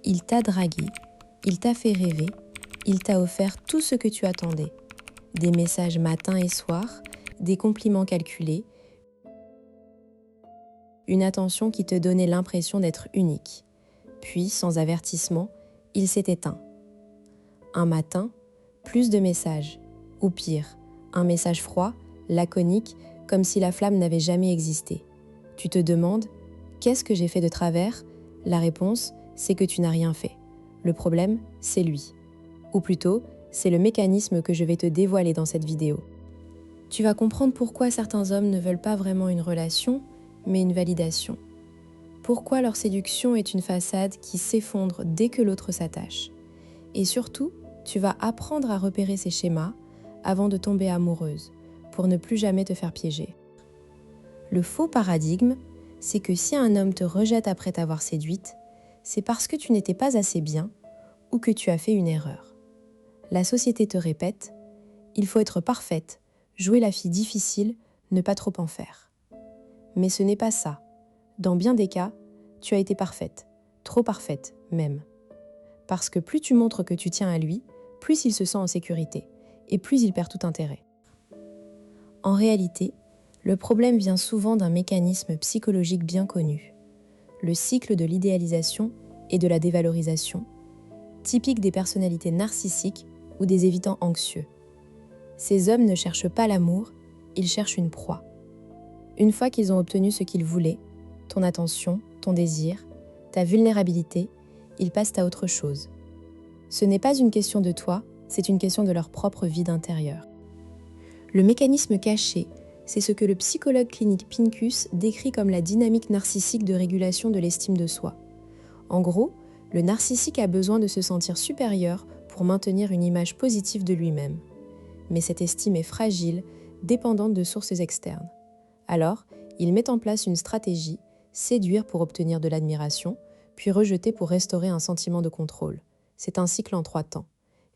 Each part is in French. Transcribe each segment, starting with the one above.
Il t'a dragué, il t'a fait rêver, il t'a offert tout ce que tu attendais. Des messages matin et soir, des compliments calculés, une attention qui te donnait l'impression d'être unique. Puis, sans avertissement, il s'est éteint. Un matin, plus de messages. Ou pire, un message froid, laconique, comme si la flamme n'avait jamais existé. Tu te demandes « Qu'est-ce que j'ai fait de travers ?» La réponse, c'est que tu n'as rien fait. Le problème, c'est lui. Ou plutôt, c'est le mécanisme que je vais te dévoiler dans cette vidéo. Tu vas comprendre pourquoi certains hommes ne veulent pas vraiment une relation, mais une validation. Pourquoi leur séduction est une façade qui s'effondre dès que l'autre s'attache. Et surtout, tu vas apprendre à repérer ces schémas avant de tomber amoureuse, pour ne plus jamais te faire piéger. Le faux paradigme, c'est que si un homme te rejette après t'avoir séduite, c'est parce que tu n'étais pas assez bien ou que tu as fait une erreur. La société te répète, il faut être parfaite, jouer la fille difficile, ne pas trop en faire. Mais ce n'est pas ça. Dans bien des cas, tu as été parfaite, trop parfaite même. Parce que plus tu montres que tu tiens à lui, plus il se sent en sécurité et plus il perd tout intérêt. En réalité, le problème vient souvent d'un mécanisme psychologique bien connu, le cycle de l'idéalisation et de la dévalorisation, typique des personnalités narcissiques ou des évitants anxieux. Ces hommes ne cherchent pas l'amour, ils cherchent une proie. Une fois qu'ils ont obtenu ce qu'ils voulaient, ton attention, ton désir, ta vulnérabilité, ils passent à autre chose. Ce n'est pas une question de toi, c'est une question de leur propre vide intérieur. Le mécanisme caché, c'est ce que le psychologue clinique Pincus décrit comme la dynamique narcissique de régulation de l'estime de soi. En gros, le narcissique a besoin de se sentir supérieur pour maintenir une image positive de lui-même. Mais cette estime est fragile, dépendante de sources externes. Alors, il met en place une stratégie, séduire pour obtenir de l'admiration, puis rejeter pour restaurer un sentiment de contrôle. C'est un cycle en 3 temps.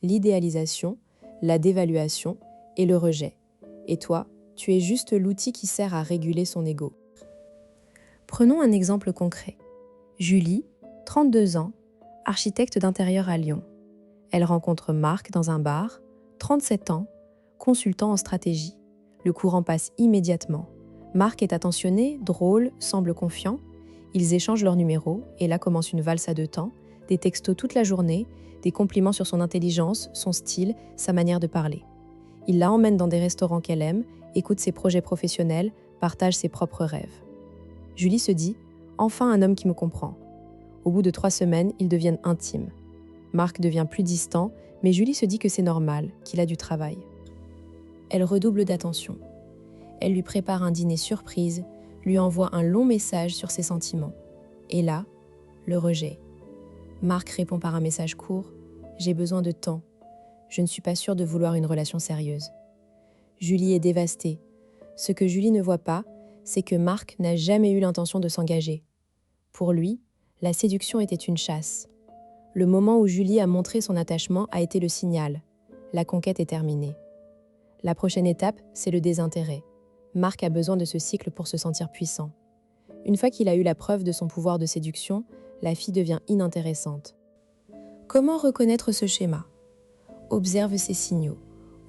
L'idéalisation, la dévaluation et le rejet. Et toi, tu es juste l'outil qui sert à réguler son ego. Prenons un exemple concret. Julie, 32 ans, architecte d'intérieur à Lyon. Elle rencontre Marc dans un bar, 37 ans, consultant en stratégie. Le courant passe immédiatement. Marc est attentionné, drôle, semble confiant. Ils échangent leurs numéros et là commence une valse à 2 temps, des textos toute la journée, des compliments sur son intelligence, son style, sa manière de parler. Il la emmène dans des restaurants qu'elle aime, écoute ses projets professionnels, partage ses propres rêves. Julie se dit « Enfin un homme qui me comprend ». Au bout de 3 semaines, ils deviennent intimes. Marc devient plus distant, mais Julie se dit que c'est normal, qu'il a du travail. Elle redouble d'attention. Elle lui prépare un dîner surprise, lui envoie un long message sur ses sentiments. Et là, le rejet. Marc répond par un message court « J'ai besoin de temps. Je ne suis pas sûre de vouloir une relation sérieuse. » Julie est dévastée. Ce que Julie ne voit pas, c'est que Marc n'a jamais eu l'intention de s'engager. Pour lui, la séduction était une chasse. Le moment où Julie a montré son attachement a été le signal. La conquête est terminée. La prochaine étape, c'est le désintérêt. Marc a besoin de ce cycle pour se sentir puissant. Une fois qu'il a eu la preuve de son pouvoir de séduction, la fille devient inintéressante. Comment reconnaître ce schéma ? Observe ces signaux.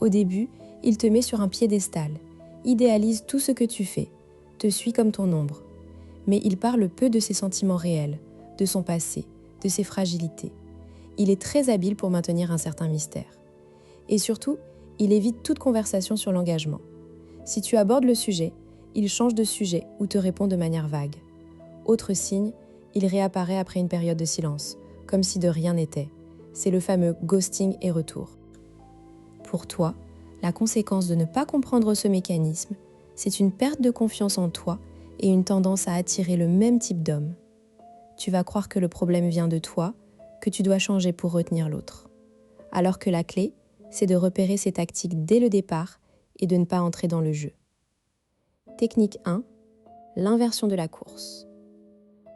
Au début, il te met sur un piédestal, idéalise tout ce que tu fais, te suit comme ton ombre. Mais il parle peu de ses sentiments réels, de son passé, de ses fragilités. Il est très habile pour maintenir un certain mystère. Et surtout, il évite toute conversation sur l'engagement. Si tu abordes le sujet, il change de sujet ou te répond de manière vague. Autre signe, il réapparaît après une période de silence, comme si de rien n'était. C'est le fameux ghosting et retour. Pour toi, la conséquence de ne pas comprendre ce mécanisme, c'est une perte de confiance en toi et une tendance à attirer le même type d'homme. Tu vas croire que le problème vient de toi, que tu dois changer pour retenir l'autre. Alors que la clé, c'est de repérer ces tactiques dès le départ et de ne pas entrer dans le jeu. Technique 1. L'inversion de la course.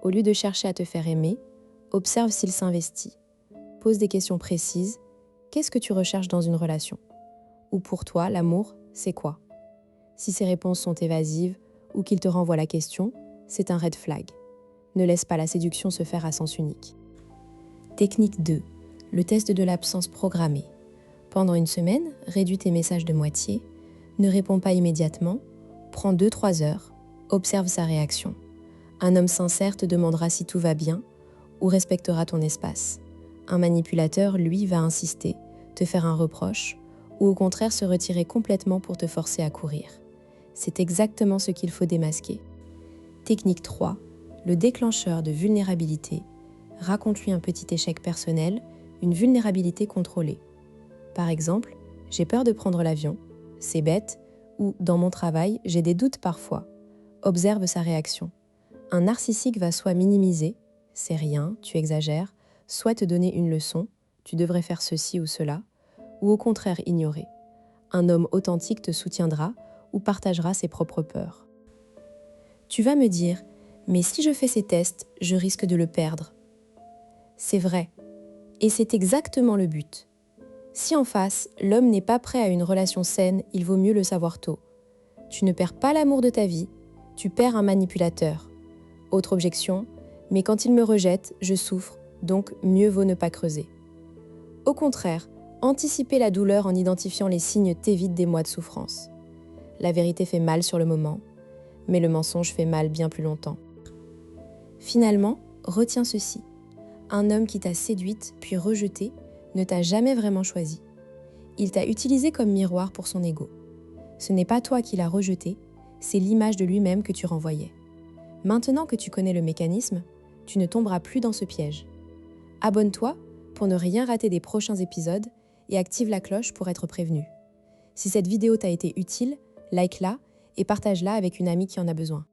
Au lieu de chercher à te faire aimer, observe s'il s'investit. Pose des questions précises. Qu'est-ce que tu recherches dans une relation ? Ou pour toi, l'amour, c'est quoi ? Si ses réponses sont évasives ou qu'il te renvoie la question, c'est un red flag. Ne laisse pas la séduction se faire à sens unique. Technique 2. Le test de l'absence programmée. Pendant une semaine, réduis tes messages de moitié, ne réponds pas immédiatement, prends 2-3 heures, observe sa réaction. Un homme sincère te demandera si tout va bien ou respectera ton espace. Un manipulateur, lui, va insister, te faire un reproche ou au contraire se retirer complètement pour te forcer à courir. C'est exactement ce qu'il faut démasquer. Technique 3. Le déclencheur de vulnérabilité. Raconte-lui un petit échec personnel, une vulnérabilité contrôlée. Par exemple, j'ai peur de prendre l'avion, c'est bête, ou dans mon travail, j'ai des doutes parfois. Observe sa réaction. Un narcissique va soit minimiser, c'est rien, tu exagères, soit te donner une leçon, tu devrais faire ceci ou cela, ou au contraire ignorer. Un homme authentique te soutiendra ou partagera ses propres peurs. Tu vas me dire, mais si je fais ces tests, je risque de le perdre. C'est vrai, et c'est exactement le but. Si en face, l'homme n'est pas prêt à une relation saine, il vaut mieux le savoir tôt. Tu ne perds pas l'amour de ta vie, tu perds un manipulateur. Autre objection, mais quand il me rejette, je souffre, donc mieux vaut ne pas creuser. Au contraire, anticiper la douleur en identifiant les signes t'évite des mois de souffrance. La vérité fait mal sur le moment, mais le mensonge fait mal bien plus longtemps. Finalement, retiens ceci. Un homme qui t'a séduite puis rejetée ne t'a jamais vraiment choisi. Il t'a utilisé comme miroir pour son ego. Ce n'est pas toi qui l'as rejeté, c'est l'image de lui-même que tu renvoyais. Maintenant que tu connais le mécanisme, tu ne tomberas plus dans ce piège. Abonne-toi pour ne rien rater des prochains épisodes et active la cloche pour être prévenu. Si cette vidéo t'a été utile, like-la et partage-la avec une amie qui en a besoin.